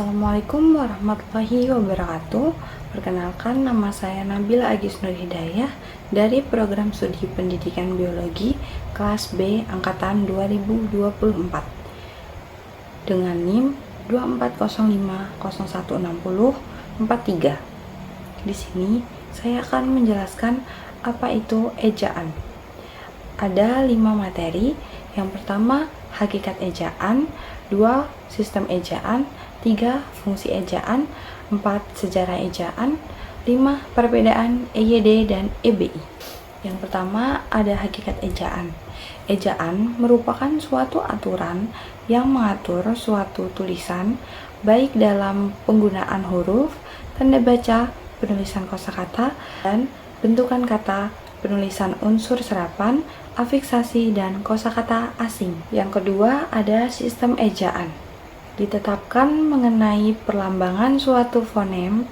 Assalamualaikum warahmatullahi wabarakatuh. Perkenalkan, nama saya Nabila Agis Nur Hidayah dari Program Studi Pendidikan Biologi kelas B angkatan 2024 dengan NIM 2405016043. Di sini saya akan menjelaskan apa itu ejaan. Ada 5 materi. Yang pertama, hakikat ejaan, 2 sistem ejaan, 3 fungsi ejaan, 4 sejarah ejaan, 5 perbedaan EYD dan EBI. Yang pertama ada hakikat ejaan. Ejaan merupakan suatu aturan yang mengatur suatu tulisan baik dalam penggunaan huruf, tanda baca, penulisan kosakata, dan bentukan kata, penulisan unsur serapan, afiksasi, dan kosakata asing. Yang kedua ada sistem ejaan. Ditetapkan mengenai perlambangan suatu fonem,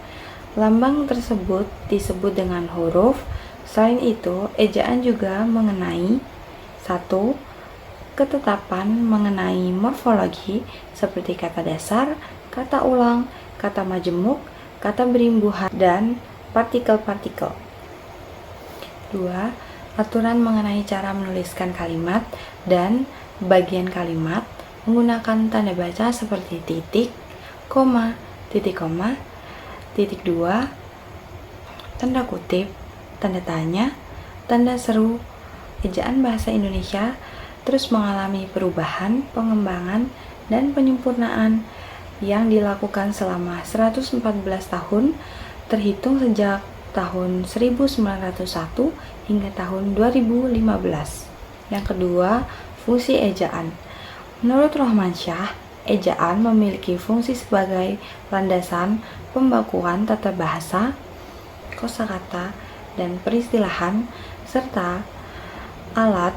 lambang tersebut disebut dengan huruf. Selain itu, ejaan juga mengenai 1. Ketetapan mengenai morfologi seperti kata dasar, kata ulang, kata majemuk, kata berimbuhan, dan partikel-partikel. 2. Aturan mengenai cara menuliskan kalimat dan bagian kalimat menggunakan tanda baca seperti titik, koma, titik koma, titik 2, tanda kutip, tanda tanya, tanda seru. Ejaan bahasa Indonesia terus mengalami perubahan, pengembangan, dan penyempurnaan yang dilakukan selama 114 tahun terhitung sejak tahun 1901 hingga tahun 2015. Yang kedua, fungsi ejaan. Menurut Rohmansyah, ejaan memiliki fungsi sebagai landasan pembakuan tata bahasa, kosakata, dan peristilahan, serta alat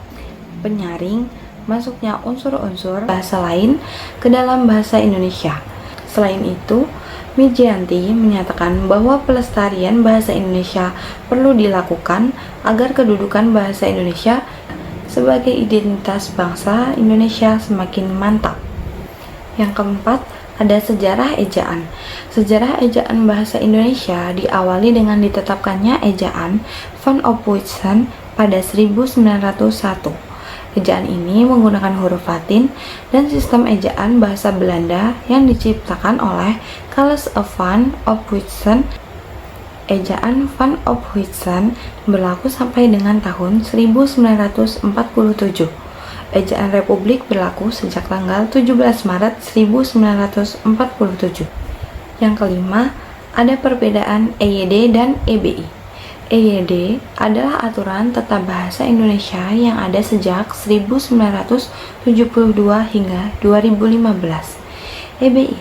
penyaring masuknya unsur-unsur bahasa lain ke dalam bahasa Indonesia. Selain itu, Mijianti menyatakan bahwa pelestarian bahasa Indonesia perlu dilakukan agar kedudukan bahasa Indonesia sebagai identitas bangsa Indonesia semakin mantap. Yang keempat, ada sejarah ejaan. Sejarah ejaan bahasa Indonesia diawali dengan ditetapkannya ejaan Van Ophuijsen pada 1901. Ejaan ini menggunakan huruf Latin dan sistem ejaan bahasa Belanda yang diciptakan oleh Carles van Ophuijsen. Ejaan Van Ophuijsen berlaku sampai dengan tahun 1947. Ejaan Republik berlaku sejak tanggal 17 Maret 1947. Yang kelima, ada perbedaan EYD dan EBI. EYD adalah aturan tata bahasa Indonesia yang ada sejak 1972 hingga 2015. EBI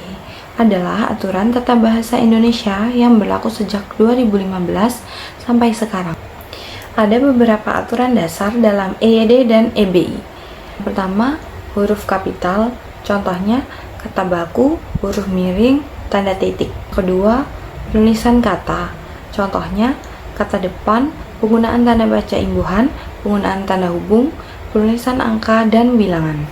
adalah aturan tata bahasa Indonesia yang berlaku sejak 2015 sampai sekarang. Ada beberapa aturan dasar dalam EYD dan EBI. Pertama, huruf kapital, contohnya kata baku, huruf miring, tanda titik. Kedua, penulisan kata, contohnya kata depan, penggunaan tanda baca imbuhan, penggunaan tanda hubung, penulisan angka, dan bilangan.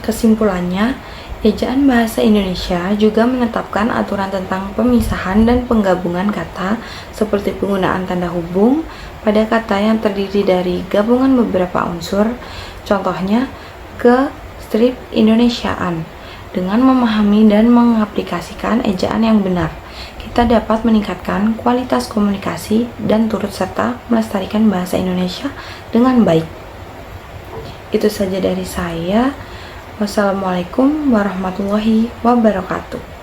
Kesimpulannya, ejaan bahasa Indonesia juga menetapkan aturan tentang pemisahan dan penggabungan kata seperti penggunaan tanda hubung pada kata yang terdiri dari gabungan beberapa unsur, contohnya ke strip Indonesiaan. Dengan memahami dan mengaplikasikan ejaan yang benar, kita dapat meningkatkan kualitas komunikasi dan turut serta melestarikan bahasa Indonesia dengan baik. Itu saja dari saya. Wassalamualaikum warahmatullahi wabarakatuh.